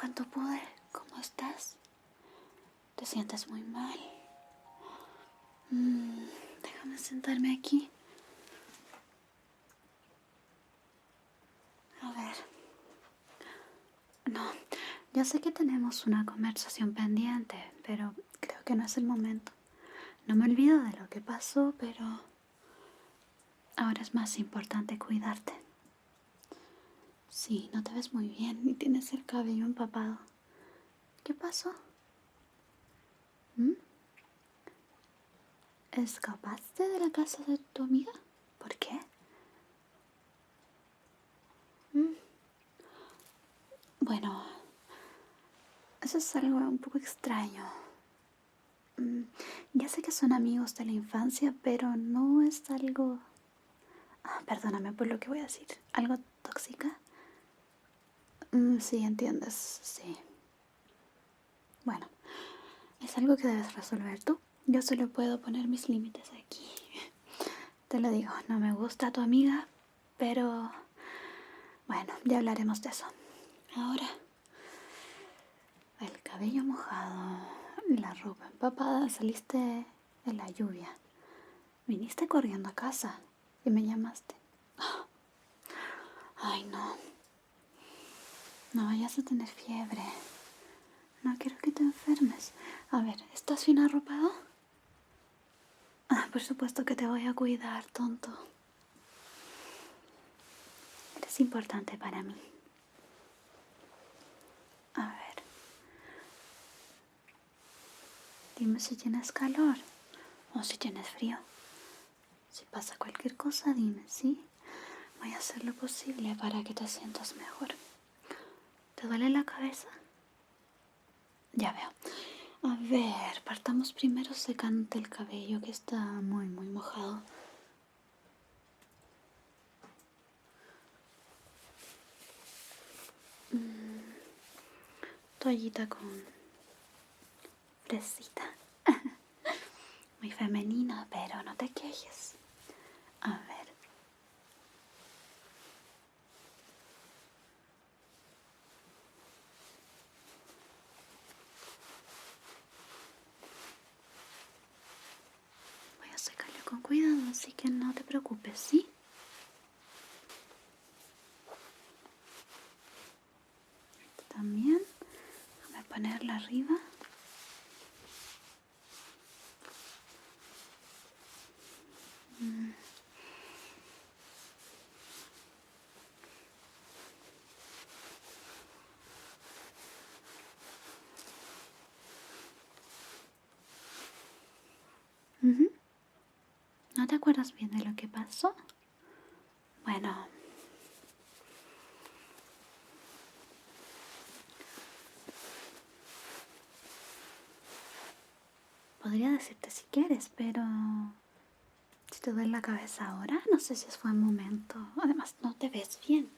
cuanto pude. ¿Cómo estás? ¿Te sientes muy mal? Déjame sentarme aquí. A ver. No, ya sé que tenemos una conversación pendiente, pero creo que no es el momento. No me olvido de lo que pasó, pero ahora es más importante cuidarte. Sí, no te ves muy bien y tienes el cabello empapado. ¿Qué pasó? ¿Escapaste de la casa de tu amiga? ¿Por qué? Bueno, eso es algo un poco extraño. Ya sé que son amigos de la infancia, pero no es algo... perdóname por lo que voy a decir. ¿Algo tóxica? Sí, entiendes, sí. Bueno, es algo que debes resolver tú. Yo solo puedo poner mis límites aquí. Te lo digo, no me gusta tu amiga, pero... Bueno, ya hablaremos de eso. Ahora, el cabello mojado, la ropa empapada, saliste en la lluvia. Viniste corriendo a casa y me llamaste. Ay, no. No vayas a tener fiebre. No quiero que te enfermes. A ver, ¿estás bien arropado? Por supuesto que te voy a cuidar, tonto. Eres importante para mí. A ver. Dime si tienes calor o si tienes frío. Si pasa cualquier cosa, dime, ¿sí? Voy a hacer lo posible para que te sientas mejor. ¿Te duele la cabeza? Ya veo. A ver, partamos primero secándote el cabello que está muy mojado. Toallita con fresita. Muy femenina, pero no te quejes. A ver. Voy a secarlo con cuidado, así que no te preocupes, ¿sí? También. Déjame ponerla arriba. ¿No te acuerdas bien de lo que pasó? Bueno. Podría decirte si quieres, pero... Si te duele la cabeza ahora, no sé si fue el momento. Además, no te ves bien.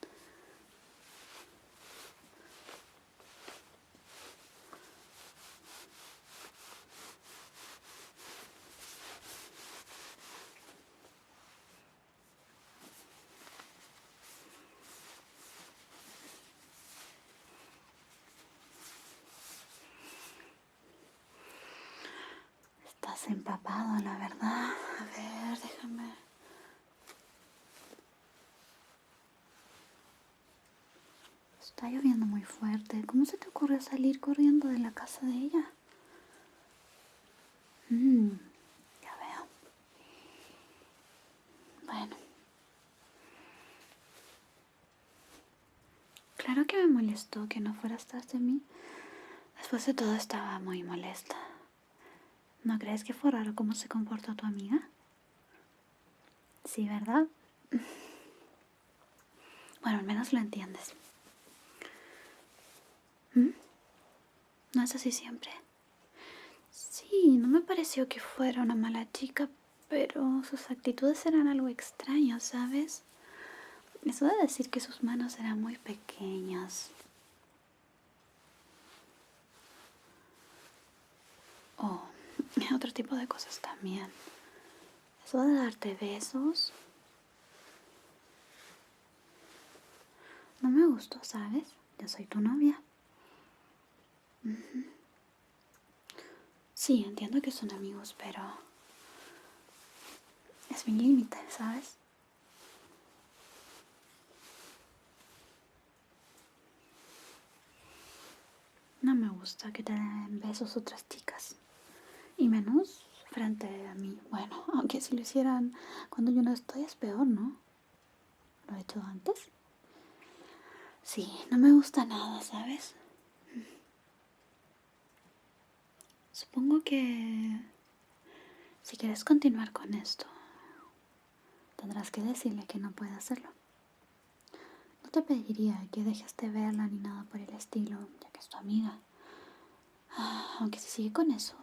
Estás empapado, la verdad. A ver, déjame... Está lloviendo muy fuerte. ¿Cómo se te ocurre salir corriendo de la casa de ella? Ya veo. Bueno. Claro que me molestó que no fueras tras de mí. Después de todo estaba muy molesta. ¿No crees que fue raro cómo se comportó tu amiga? Sí, ¿verdad? Bueno, al menos lo entiendes. ¿No es así siempre? Sí, no me pareció que fuera una mala chica, pero sus actitudes eran algo extrañas, ¿sabes? Eso de decir que sus manos eran muy pequeñas. O otro tipo de cosas también. Eso de darte besos no me gustó, ¿sabes? Yo soy tu novia. Sí, entiendo que son amigos, pero es mi límite, ¿sabes? No me gusta que te den besos otras chicas. Y menos frente a mí. Bueno, aunque si lo hicieran cuando yo no estoy es peor, ¿no? ¿Lo he hecho antes? Sí, no me gusta nada, ¿sabes? Supongo que si quieres continuar con esto, tendrás que decirle que no puede hacerlo. No te pediría que dejes de verla ni nada por el estilo, ya que es tu amiga. Aunque si sigue con eso,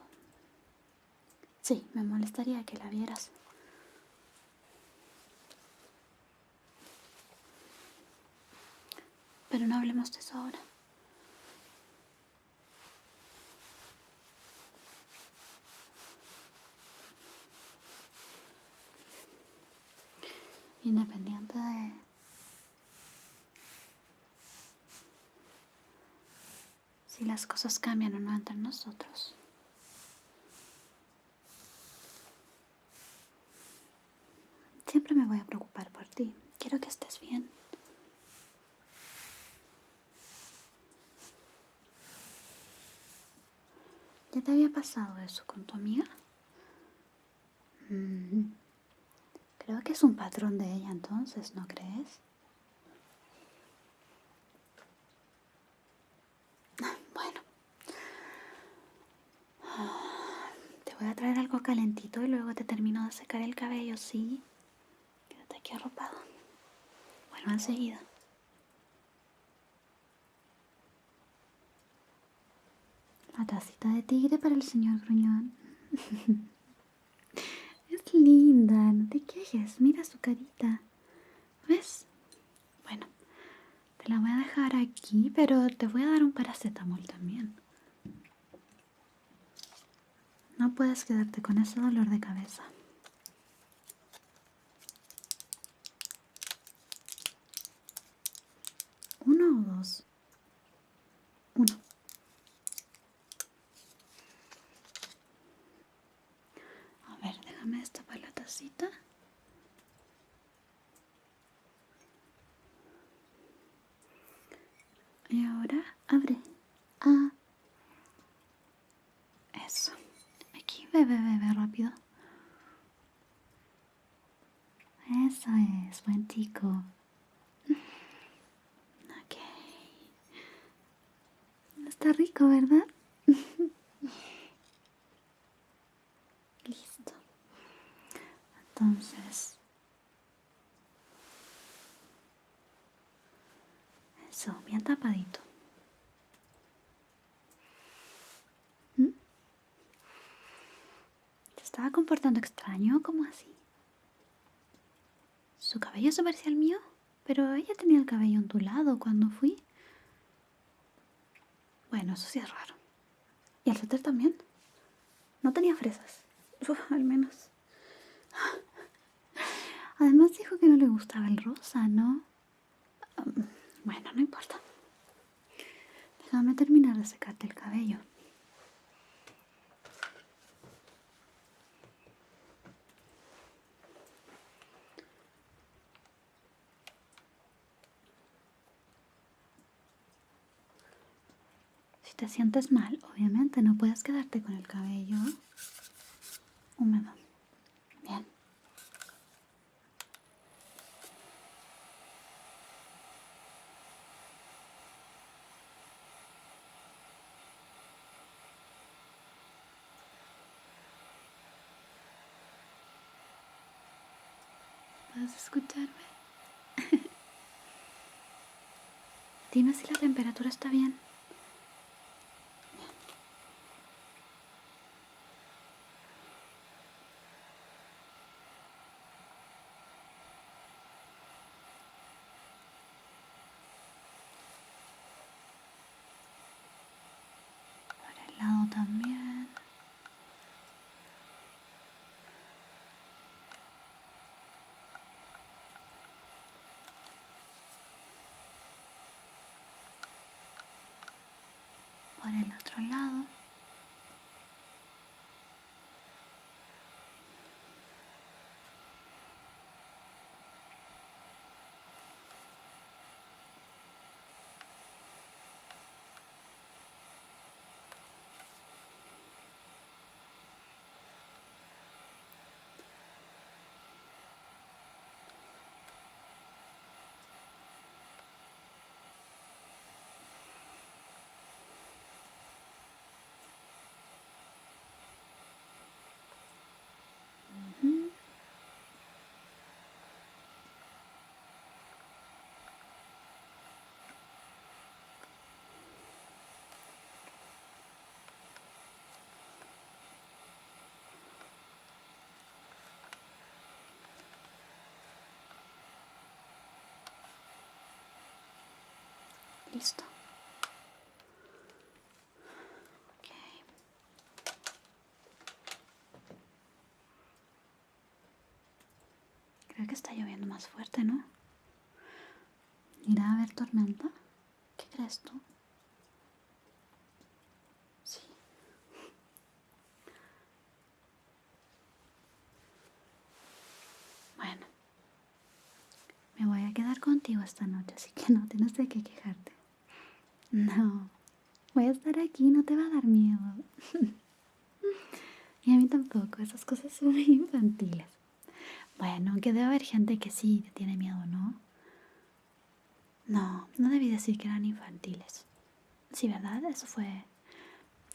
sí, me molestaría que la vieras. Pero no hablemos de eso ahora. Independiente de si las cosas cambian o no entre nosotros. Siempre me voy a preocupar por ti. Quiero que estés bien. ¿Ya te había pasado eso con tu amiga? Creo que es un patrón de ella entonces, ¿no crees? Bueno, te voy a traer algo calentito y luego te termino de secar el cabello, ¿sí? Quédate aquí arropado. Vuelvo enseguida. La tacita de tigre para el señor Gruñón. Es linda, no te quejes, mira su carita. ¿Ves? Bueno, te la voy a dejar aquí, pero te voy a dar un paracetamol también. No puedes quedarte con ese dolor de cabeza. ¿Uno o dos? Uno. A ver, déjame destapar la tacita. Y ahora abre. Ah, eso. Aquí, bebe, bebe, rápido. Eso es, buen chico. Ok. Está rico, ¿verdad? Listo. Entonces, eso, bien tapadito. ¿Mm? ¿Se estaba comportando extraño? ¿Cómo así? Su cabello se parecía al mío, pero ella tenía el cabello ondulado cuando fui. Bueno, eso sí es raro. ¿Y el suéter también? No tenía fresas. Uf, al menos. Además dijo que no le gustaba el rosa, ¿no? Bueno, no importa. Déjame terminar de secarte el cabello. Si te sientes mal, obviamente no puedes quedarte con el cabello húmedo. Bien. ¿Puedes escucharme? Dime si la temperatura está bien. Por el lado también. por el otro lado. Ujú. Listo. Ok. Creo que está lloviendo más fuerte, ¿no? ¿Irá a haber tormenta? ¿Qué crees tú? Sí. Bueno, me voy a quedar contigo esta noche, así que no tienes de qué quejarte. No, voy a estar aquí, no te va a dar miedo. Y a mí tampoco, esas cosas son muy infantiles. Bueno, aunque debe haber gente que sí te tiene miedo, ¿no? No, no debí decir que eran infantiles. Sí, ¿verdad? Eso fue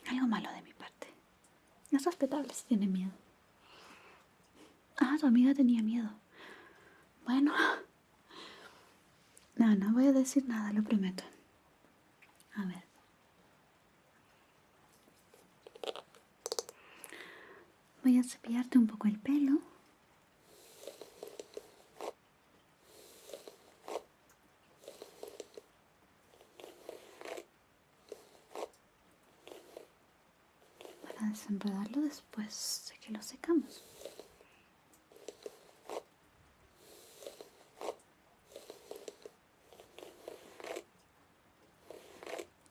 algo malo de mi parte. Es respetable si tiene miedo. Ah, tu amiga tenía miedo. Bueno, no voy a decir nada, lo prometo. A ver. Voy a cepillarte un poco el pelo. Para desenredarlo después de que lo secamos.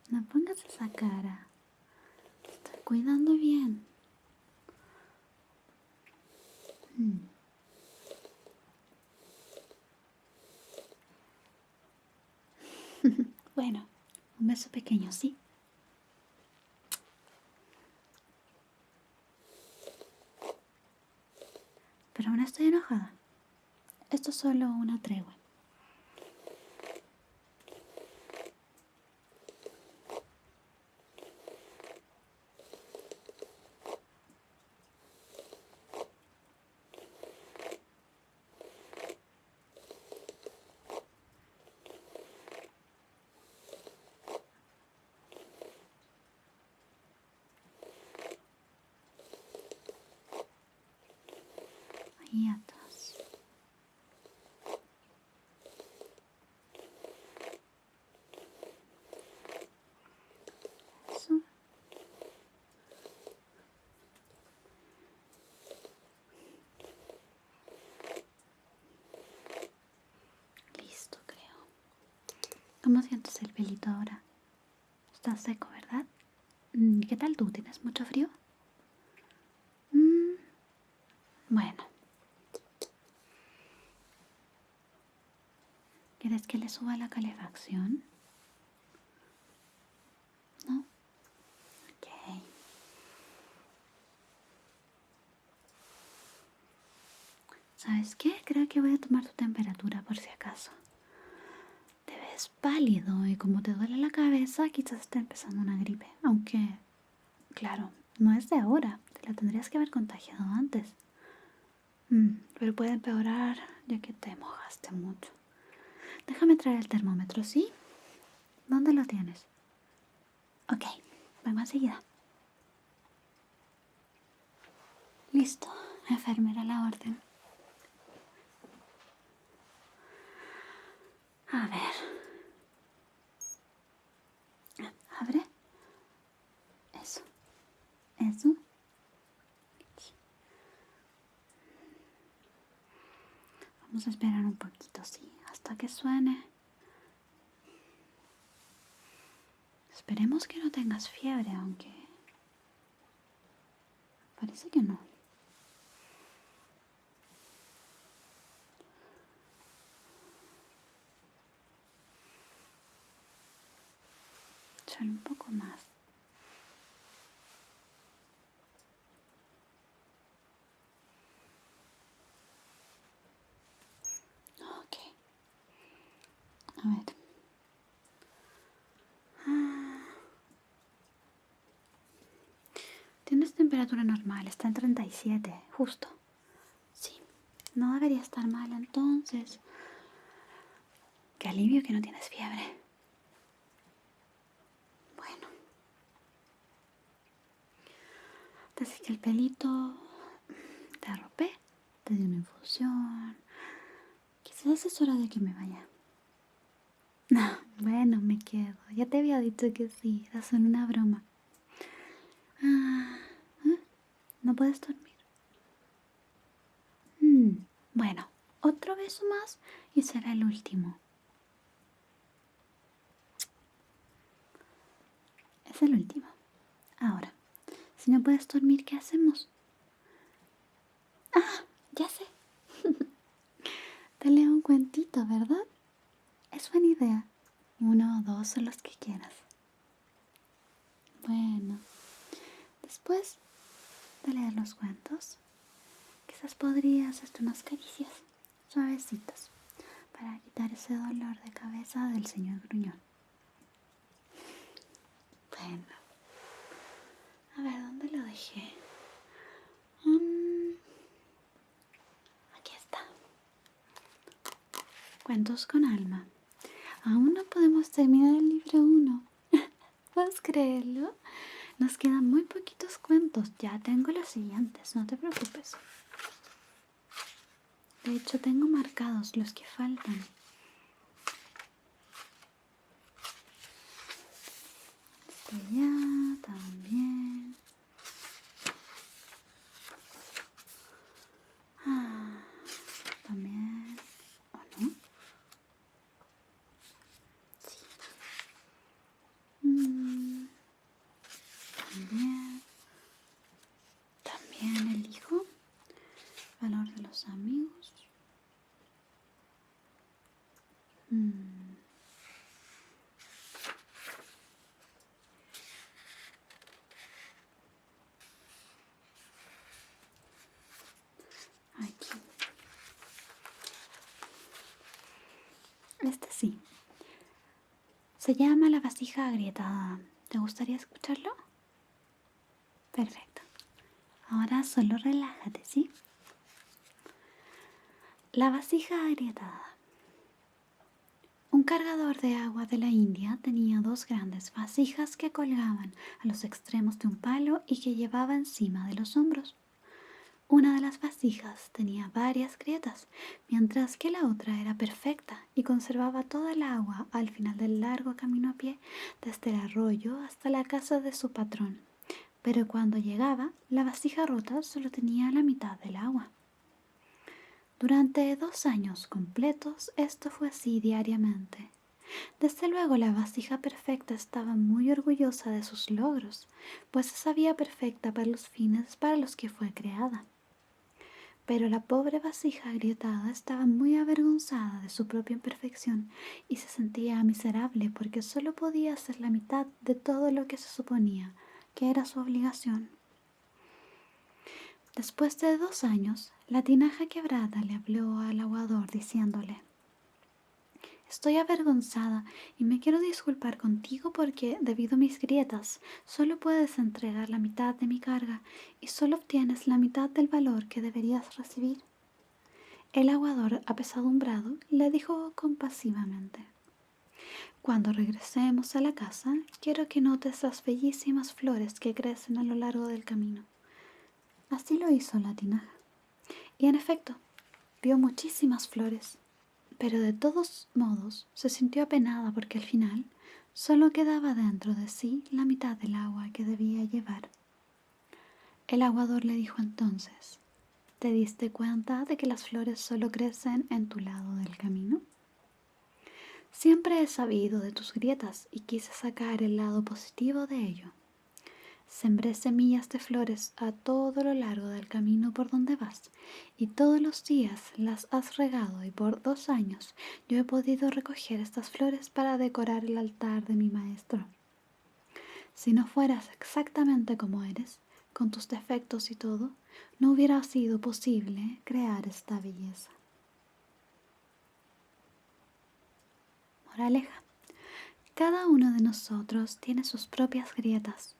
No pongas esa cara. Estoy cuidando bien. Bueno, un beso pequeño, ¿sí? Pero aún estoy enojada. Esto es solo una tregua. Ahí atrás. Eso. Listo, creo. ¿Cómo sientes el pelito ahora? Está seco, ¿verdad? ¿Qué tal tú? ¿Tienes mucho frío? Mm, bueno. ¿Quieres que le suba la calefacción? ¿No? Ok. ¿Sabes qué? Creo que voy a tomar tu temperatura por si acaso. Te ves pálido y como te duele la cabeza, quizás esté empezando una gripe. Aunque, claro, no es de ahora. Te la tendrías que haber contagiado antes. Pero puede empeorar ya que te mojaste mucho. Déjame traer el termómetro, ¿sí? ¿Dónde lo tienes? Ok, vengo enseguida. Listo, enfermera a la orden. A ver. Abre. Eso. Eso. Vamos a esperar un poquito, sí, hasta que suene. Esperemos que no tengas fiebre, aunque parece que no. Solo un poco más. Ok. A ver. Tienes temperatura normal, está en 37, justo. Sí, no debería estar mal entonces. Qué alivio que no tienes fiebre. Bueno, te sequé el pelito, te arropé, te di una infusión. Quizás es hora de que me vaya. No, bueno, me quedo. Ya te había dicho que sí, era solo una broma. ¿No puedes dormir? Bueno, otro beso más y será el último. Es el último. Ahora, si no puedes dormir, ¿qué hacemos? Ah, ya sé. Te leo un cuentito, ¿verdad? Es buena idea. Uno o dos son los que quieras. Bueno, después de leer los cuentos, quizás podrías hacerte unas caricias suavecitas para quitar ese dolor de cabeza del señor Gruñón. Bueno, a ver, ¿dónde lo dejé? Aquí está. Cuentos con alma. Aún no podemos terminar el libro 1. ¿Puedes creerlo? Nos quedan muy poquitos cuentos. Ya tengo los siguientes, no te preocupes. De hecho, tengo marcados los que faltan. Este ya, también. También. ¿O no? Sí. También. También elijo. Valor de los amigos. Aquí. Este sí. Se llama La vasija agrietada. ¿Te gustaría escucharlo? Perfecto. Ahora solo relájate, ¿sí? La vasija agrietada. Un cargador de agua de la India tenía dos grandes vasijas que colgaban a los extremos de un palo y que llevaba encima de los hombros. Una de las vasijas tenía varias grietas, mientras que la otra era perfecta y conservaba toda el agua al final del largo camino a pie desde el arroyo hasta la casa de su patrón. Pero cuando llegaba, la vasija rota solo tenía la mitad del agua. Durante 2 años completos esto fue así diariamente. Desde luego la vasija perfecta estaba muy orgullosa de sus logros, pues se sabía perfecta para los fines para los que fue creada. Pero la pobre vasija agrietada estaba muy avergonzada de su propia imperfección y se sentía miserable porque solo podía hacer la mitad de todo lo que se suponía que era su obligación. Después de 2 años, la tinaja quebrada le habló al aguador diciéndole: Estoy avergonzada y me quiero disculpar contigo porque, debido a mis grietas, solo puedes entregar la mitad de mi carga y solo obtienes la mitad del valor que deberías recibir. El aguador, apesadumbrado, le dijo compasivamente: Cuando regresemos a la casa, quiero que notes las bellísimas flores que crecen a lo largo del camino. Así lo hizo la tinaja. Y en efecto, vio muchísimas flores, pero de todos modos se sintió apenada porque al final solo quedaba dentro de sí la mitad del agua que debía llevar. El aguador le dijo entonces: ¿Te diste cuenta de que las flores solo crecen en tu lado del camino? Siempre he sabido de tus grietas y quise sacar el lado positivo de ello. Sembré semillas de flores a todo lo largo del camino por donde vas, y todos los días las has regado y por 2 años yo he podido recoger estas flores para decorar el altar de mi maestro. Si no fueras exactamente como eres, con tus defectos y todo, no hubiera sido posible crear esta belleza. Moraleja. Cada uno de nosotros tiene sus propias grietas.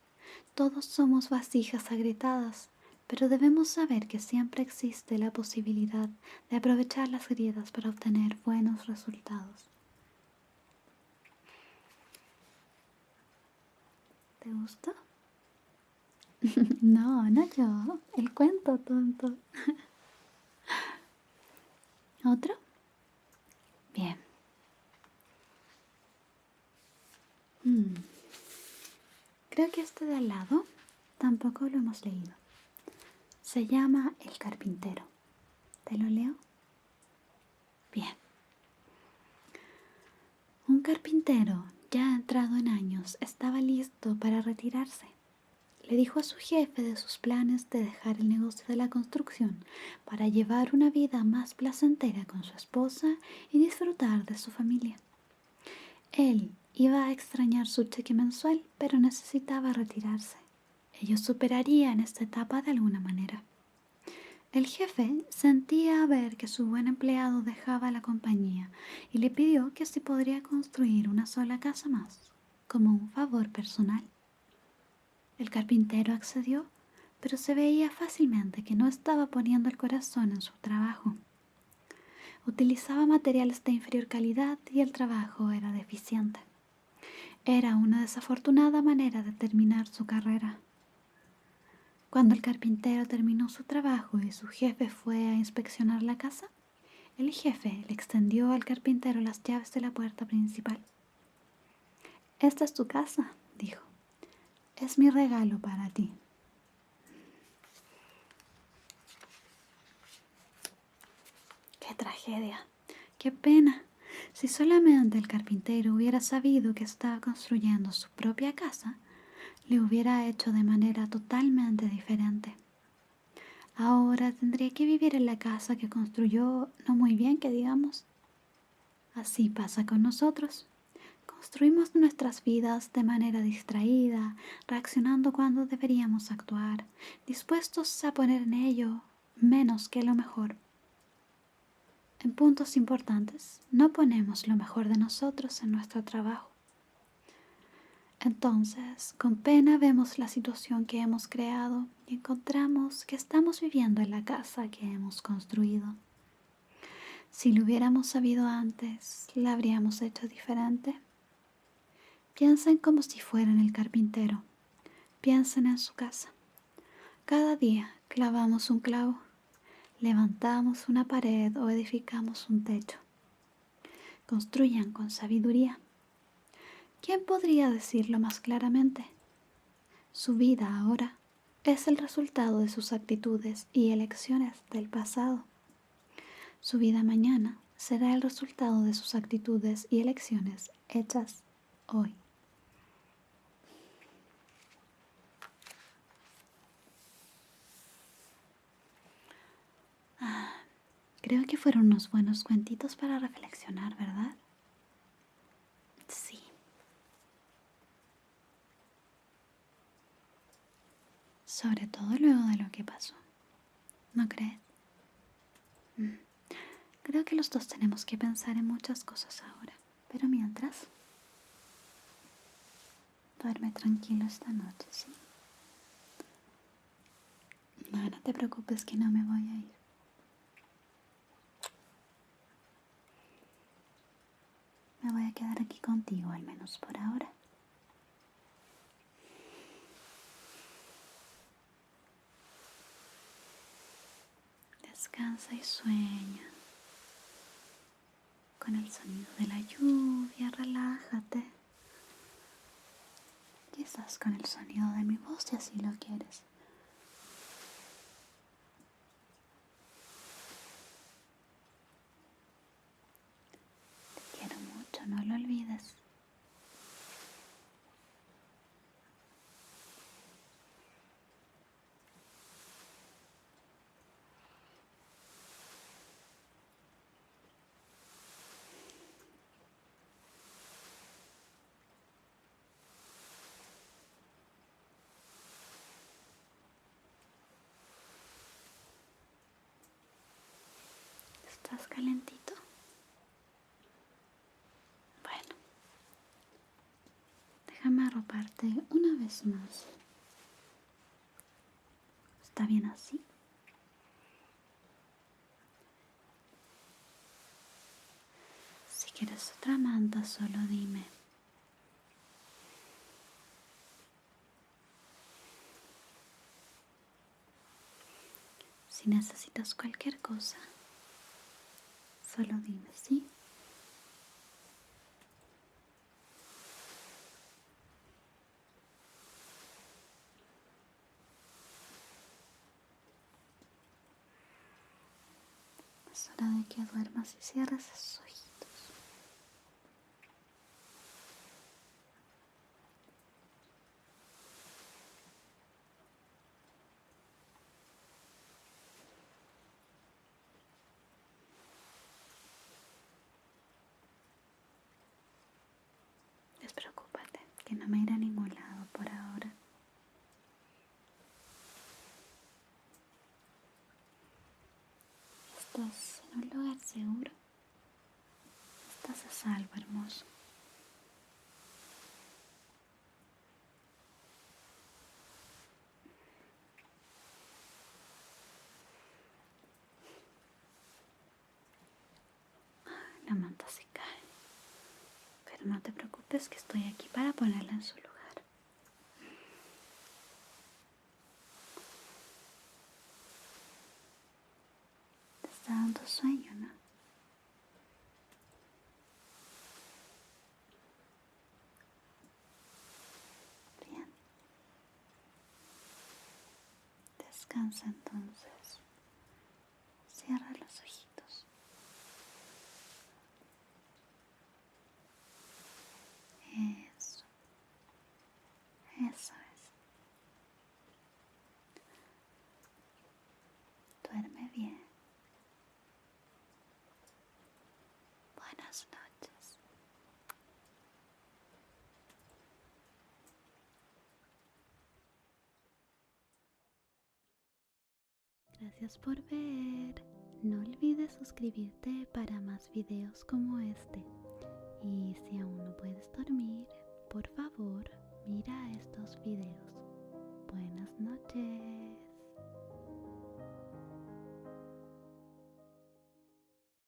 Todos somos vasijas agrietadas, pero debemos saber que siempre existe la posibilidad de aprovechar las grietas para obtener buenos resultados. ¿Te gustó? No, no yo, el cuento tonto. ¿Otro? Bien. Creo que este de al lado tampoco lo hemos leído. Se llama El carpintero. ¿Te lo leo? Bien. Un carpintero, ya entrado en años, estaba listo para retirarse. Le dijo a su jefe de sus planes de dejar el negocio de la construcción para llevar una vida más placentera con su esposa y disfrutar de su familia. Él iba a extrañar su cheque mensual, pero necesitaba retirarse. Ellos superarían esta etapa de alguna manera. El jefe sentía ver que su buen empleado dejaba la compañía y le pidió que si podría construir una sola casa más, como un favor personal. El carpintero accedió, pero se veía fácilmente que no estaba poniendo el corazón en su trabajo. Utilizaba materiales de inferior calidad y el trabajo era deficiente. Era una desafortunada manera de terminar su carrera. Cuando el carpintero terminó su trabajo y su jefe fue a inspeccionar la casa, el jefe le extendió al carpintero las llaves de la puerta principal. «Esta es tu casa», dijo. «Es mi regalo para ti». ¡Qué tragedia! ¡Qué pena! Si solamente el carpintero hubiera sabido que estaba construyendo su propia casa, le hubiera hecho de manera totalmente diferente. Ahora tendría que vivir en la casa que construyó no muy bien, que digamos. Así pasa con nosotros. Construimos nuestras vidas de manera distraída, reaccionando cuando deberíamos actuar, dispuestos a poner en ello menos que lo mejor. En puntos importantes, no ponemos lo mejor de nosotros en nuestro trabajo. Entonces, con pena vemos la situación que hemos creado y encontramos que estamos viviendo en la casa que hemos construido. Si lo hubiéramos sabido antes, ¿la habríamos hecho diferente? Piensen como si fueran el carpintero. Piensen en su casa. Cada día clavamos un clavo, levantamos una pared o edificamos un techo. Construyan con sabiduría. ¿Quién podría decirlo más claramente? Su vida ahora es el resultado de sus actitudes y elecciones del pasado. Su vida mañana será el resultado de sus actitudes y elecciones hechas hoy. Creo que fueron unos buenos cuentitos para reflexionar, ¿verdad? Sí. Sobre todo luego de lo que pasó. ¿No crees? Creo que los dos tenemos que pensar en muchas cosas ahora. Pero mientras, duerme tranquilo esta noche, ¿sí? No, no te preocupes que no me voy a ir. Me voy a quedar aquí contigo, al menos por ahora. Descansa y sueña. Con el sonido de la lluvia, relájate. Quizás con el sonido de mi voz, si así lo quieres. Te quiero mucho, no ¿Estás calentito? Bueno, déjame arroparte una vez más. ¿Está bien así? Si quieres otra manta, solo dime. Si necesitas cualquier cosa, solo dime, ¿sí? Es hora de que duermas y cierres esos ojitos. Despreocúpate, que no me iré a ningún lado por ahora. Estás en un lugar seguro. Estás a salvo, hermoso. La manta se cae. Pero no te preocupes, que estoy aquí para ponerla en su lugar. Te está dando sueño, ¿no? Bien. Descansa entonces. Cierra los ojitos. Eso. Eso es. Duerme bien. Buenas noches. Gracias por ver. No olvides suscribirte para más videos como este. Y si aún no puedes dormir, por favor, mira estos videos. Buenas noches.